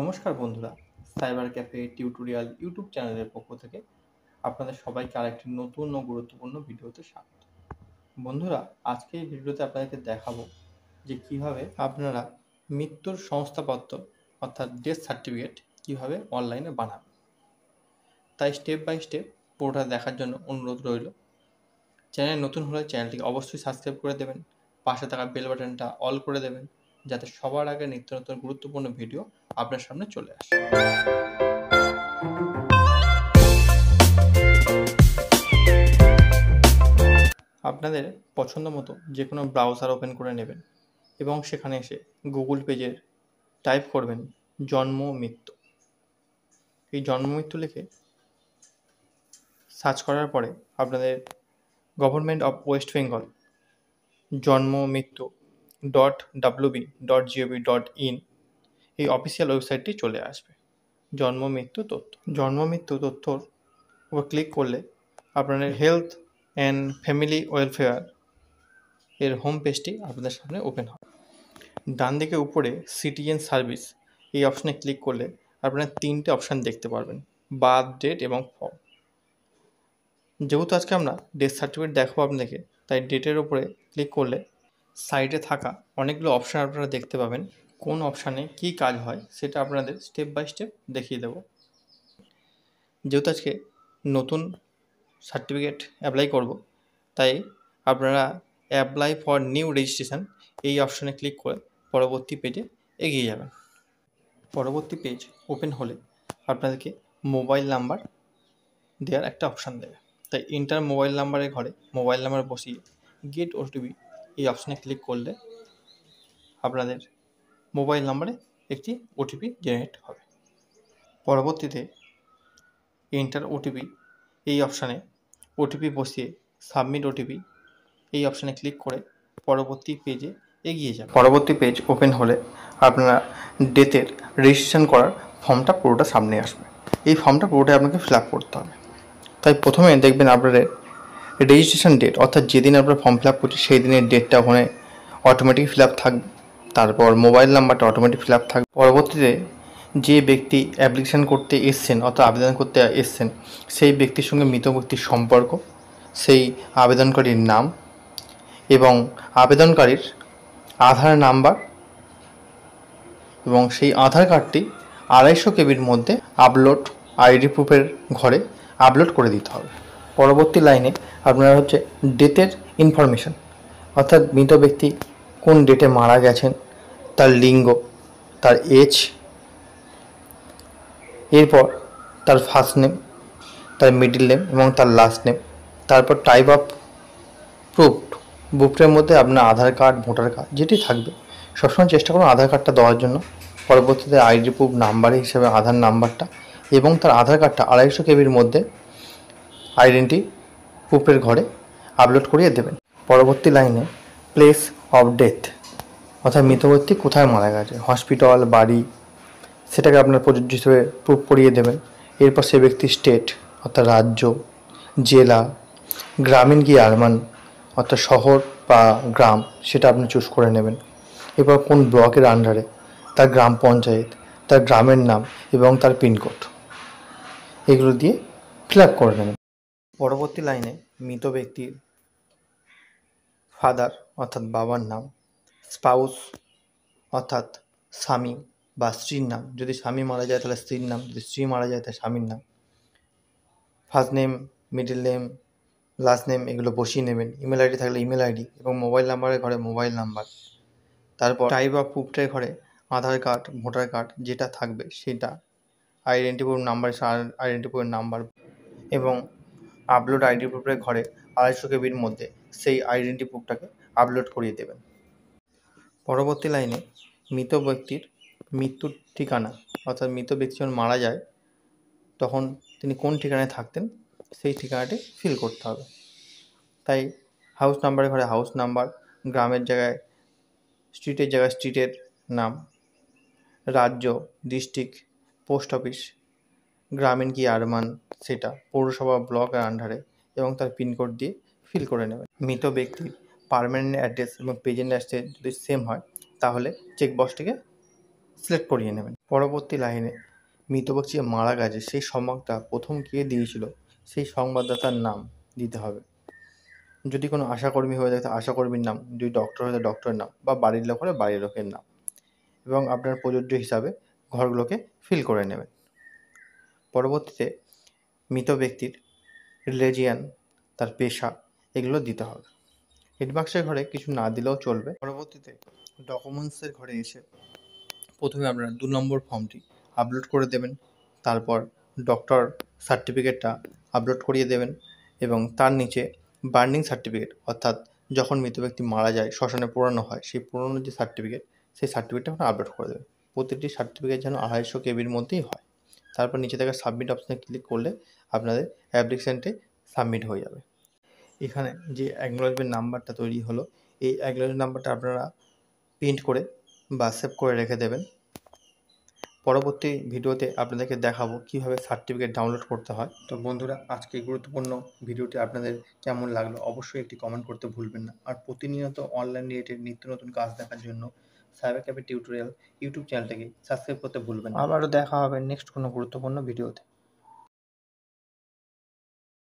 নমস্কার বন্ধুরা, cyber cafe tutorial YouTube চ্যানেলের পক্ষ থেকে আপনাদের সবাইকে আরেকটি নতুন ও গুরুত্বপূর্ণ ভিডিওতে স্বাগত। বন্ধুরা, আজকে এই ভিডিওতে আপনাদেরকে দেখাবো যে কিভাবে আপনারা মৃত্যুর শংসাপত্র অর্থাৎ ডেথ সার্টিফিকেট কিভাবে অনলাইনে বানাবেন। তাই স্টেপ বাই স্টেপ পুরোটা দেখার জন্য অনুরোধ রইল। চ্যানেল নতুন হলে চ্যানেলটিকে অবশ্যই সাবস্ক্রাইব করে দেবেন, পাশে থাকা বেল বাটনটা অল করে দেবেন, যাতে সবার আগে নিত্য নতুন গুরুত্বপূর্ণ ভিডিও আপনার সামনে চলে আসে। আপনাদের পছন্দ মতো যে কোনো ব্রাউজার ওপেন করে নেবেন এবং সেখানে এসে গুগল পেজের টাইপ করবেন জন্ম মৃত্যু। এই জন্ম মৃত্যু লিখে সার্চ করার পরে আপনাদের গভর্নমেন্ট অফ ওয়েস্ট বেঙ্গল জন্ম মৃত্যু .wb.gov.in এই অফিসিয়াল ওয়েবসাইটটি চলে আসবে। জন্ম মৃত্যু তথ্যর উপর ক্লিক করলে আপনাদের হেলথ অ্যান্ড ফ্যামিলি ওয়েলফেয়ার এর হোম পেজটি আপনাদের সামনে ওপেন হবে। ডান দিকে উপরে সিটিজেন সার্ভিস এই অপশানে ক্লিক করলে আপনারা তিনটে অপশান দেখতে পারবেন, বার্থ ডেট এবং ফর্ম। যেহেতু আজকে আমরা ডেথ সার্টিফিকেট দেখাবো আপনাদেরকে, তাই ডেটের উপরে ক্লিক করলে সাইডে থাকা অনেকগুলো অপশান আপনারা দেখতে পাবেন। কোন অপশানে কী কাজ হয় সেটা আপনাদের স্টেপ বাই স্টেপ দেখিয়ে দেব। যেহেতু আজকে নতুন সার্টিফিকেট অ্যাপ্লাই করব, তাই আপনারা অ্যাপ্লাই ফর নিউ রেজিস্ট্রেশন এই অপশানে ক্লিক করে পরবর্তী পেজে এগিয়ে যাবেন। পরবর্তী পেজ ওপেন হলে আপনাদেরকে মোবাইল নাম্বার দেওয়ার একটা অপশান দেবে, তাই ইন্টার মোবাইল নাম্বারের ঘরে মোবাইল নাম্বার বসিয়ে গেট ওটিপি এই অপশানে ক্লিক করলে আপনাদের মোবাইল নাম্বারে একটি ওটিপি জেনারেট হবে। পরবর্তীতে এন্টার ওটিপি এই অপশানে ওটিপি বসিয়ে সাবমিট ওটিপি এই অপশানে ক্লিক করে পরবর্তী পেজে এগিয়ে যান। পরবর্তী পেজ ওপেন হলে আপনারা ডেথের রেজিস্ট্রেশন করার ফর্মটা পুরোটা সামনে আসবে। এই ফর্মটা পুরোটাই আপনাকে ফিল আপ করতে হবে। তাই প্রথমে দেখবেন আপনাদের রেজিস্ট্রেশন ডেট, অর্থাৎ যেদিন আপনার ফর্ম ফিল আপ করছে সেই দিনের ডেটটা ওখানে অটোমেটিক ফিল আপ থাকবে। তারপর মোবাইল নাম্বারটা অটোমেটিক ফিল আপ থাকবে। পরবর্তীতে যে ব্যক্তি অ্যাপ্লিকেশান করতে এসছেন অর্থাৎ আবেদন করতে এসছেন সেই ব্যক্তির সঙ্গে মৃত ব্যক্তির সম্পর্ক, সেই আবেদনকারীর নাম এবং আবেদনকারীর আধার নাম্বার এবং সেই আধার কার্ডটি 250 কেবির মধ্যে আপলোড আইডি প্রুফের ঘরে আপলোড করে দিতে হবে। পরবর্তী লাইনে আপনারা ডেটের ইনফরমেশান, অর্থাৎ মৃত ব্যক্তি কোন ডেটে মারা গেছেন, তার লিঙ্গ, তার এজ, এরপর তার ফার্স্ট নেম, তার মিডল নেম এবং তার লাস্ট নেম, তারপর টাইপ অফ প্রুফের মধ্যে আপনার আধার কার্ড, ভোটার কার্ড যেটি থাকবে সবসময় চেষ্টা করুন আধার কার্ডটা দেওয়ার জন্য। পরবর্তীতে আইডি প্রুফ নাম্বার হিসেবে আধার নাম্বারটা এবং তার আধার কার্ডটা 250 কেবির মধ্যে আইডেন্টি প্রুফের ঘরে আপলোড করিয়ে দেবেন। পরবর্তী লাইনে প্লেস অফ ডেথ, অর্থাৎ মৃত ব্যক্তি কোথায় মারা গেছে, হসপিটাল, বাড়ি, সেটাকে আপনার প্রযোজ্য হিসেবে প্রুফ করিয়ে দেবেন। এরপর সে ব্যক্তির স্টেট, অর্থাৎ রাজ্য, জেলা, গ্রামীণ কি আরবান, অর্থাৎ শহর বা গ্রাম, সেটা আপনি চুজ করে নেবেন। এরপর কোন ব্লকের আন্ডারে, তার গ্রাম পঞ্চায়েত, তার গ্রামের নাম এবং তার পিনকোড, এগুলো দিয়ে ফিল আপ করে নেবেন। পরবর্তী লাইনে মৃত ব্যক্তির ফাদার অর্থাৎ বাবার নাম, স্পাউস অর্থাৎ স্বামী বা স্ত্রীর নাম, যদি স্বামী মারা যায় তাহলে স্ত্রীর নাম, যদি স্ত্রী মারা যায় তাহলে স্বামীর নাম, first name, middle name, last name এগুলো বসিয়ে নেবেন। ইমেল আইডি থাকলে ইমেল আইডি এবং মোবাইল নাম্বারের ঘরে মোবাইল নাম্বার। তারপর টাইপ অফ প্রুফটার ঘরে আধার কার্ড, ভোটার কার্ড যেটা থাকবে সেটা, আইডেন্টি প্রুফ নাম্বার আইডেন্টি প্রুফের নাম্বার এবং আপলোড আইডি প্রুফের ঘরে 250 কেবির মধ্যে সেই আইডেন্টি প্রুফটাকে আপলোড করিয়ে দেবেন। পরবর্তী লাইনে মৃত ব্যক্তির মৃত্যুর ঠিকানা, অর্থাৎ মৃত ব্যক্তি যখন মারা যায় তখন তিনি কোন ঠিকানায় থাকতেন সেই ঠিকানাটি ফিল করতে হবে। তাই হাউস নাম্বারের ঘরে হাউস নাম্বার, গ্রামের জায়গায় স্ট্রিটের জায়গায় স্ট্রিটের নাম, রাজ্য, ডিস্ট্রিক্ট, পোস্ট অফিস, গ্রামীণ কি আরবান সেটা, পৌরসভা, ব্লকের আন্ডারে এবং তার পিনকোড দিয়ে ফিল করে নেবেন। মৃত ব্যক্তির পার্মানেন্ট অ্যাড্রেস এবং প্রেজেন্ট অ্যাড্রেস যদি সেম হয় তাহলে চেকবক্সটিকে সিলেক্ট করিয়ে নেবেন। পরবর্তী লাইনে মৃত ব্যক্তি যে মারা গেছে সেই সংবাদটা প্রথম কে দিয়েছিল সেই সংবাদদাতার নাম দিতে হবে। যদি কোনো আশাকর্মী হয়ে থাকে আশাকর্মীর নাম, যদি ডক্টর হয়ে থাকে ডক্টরের নাম, বা বাড়ির লোক হলে বাড়ির লোকের নাম, এবং আপনার প্রযোজ্য হিসাবে ঘরগুলোকে ফিল করে নেবেন। পরবর্তীতে মৃত ব্যক্তির রিলিজিয়ান, তার পেশা, এগুলো দিতে হবে। হিটমার্কসের ঘরে কিছু না দিলেও চলবে। পরবর্তীতে ডকুমেন্টসের ঘরে এসে প্রথমে আপনারা 2 নম্বর ফর্মটি আপলোড করে দেবেন। তারপর ডক্টর সার্টিফিকেটটা আপলোড করিয়ে দেবেন এবং তার নিচে বার্নিং সার্টিফিকেট, অর্থাৎ যখন মৃত ব্যক্তি মারা যায় শ্মশানে পোড়ানো হয় সেই পুরনো যে সার্টিফিকেট, সেই সার্টিফিকেটটা আপনারা আপলোড করে দেবেন। প্রতিটি সার্টিফিকেট যেন 250 কেবির মধ্যেই হয়। তারপর নিচে থাকা সাবমিট অপশানে ক্লিক করলে আপনাদের অ্যাপ্লিকেশানটি সাবমিট হয়ে যাবে। এখানে যে অ্যাকনোলেজমেন্ট নাম্বারটা তৈরি হলো, এই অ্যাকনোলেজমেন্ট নাম্বারটা আপনারা প্রিন্ট করে বা সেভ করে রেখে দেবেন। পরবর্তী ভিডিওতে আপনাদেরকে দেখাবো কীভাবে সার্টিফিকেট ডাউনলোড করতে হয়। তো বন্ধুরা, আজকে এই গুরুত্বপূর্ণ ভিডিওটি আপনাদের কেমন লাগলো অবশ্যই একটি কমেন্ট করতে ভুলবেন না। আর প্রতিনিয়ত অনলাইন রিলেটেড নিত্য নতুন কাজ দেখার জন্য সাইবার ক্যাফে টিউটোরিয়াল ইউটিউব চ্যানেলটাকে সাবস্ক্রাইব করতে ভুলবেন না। আবারও দেখা হবে নেক্সট কোনো গুরুত্বপূর্ণ ভিডিওতে।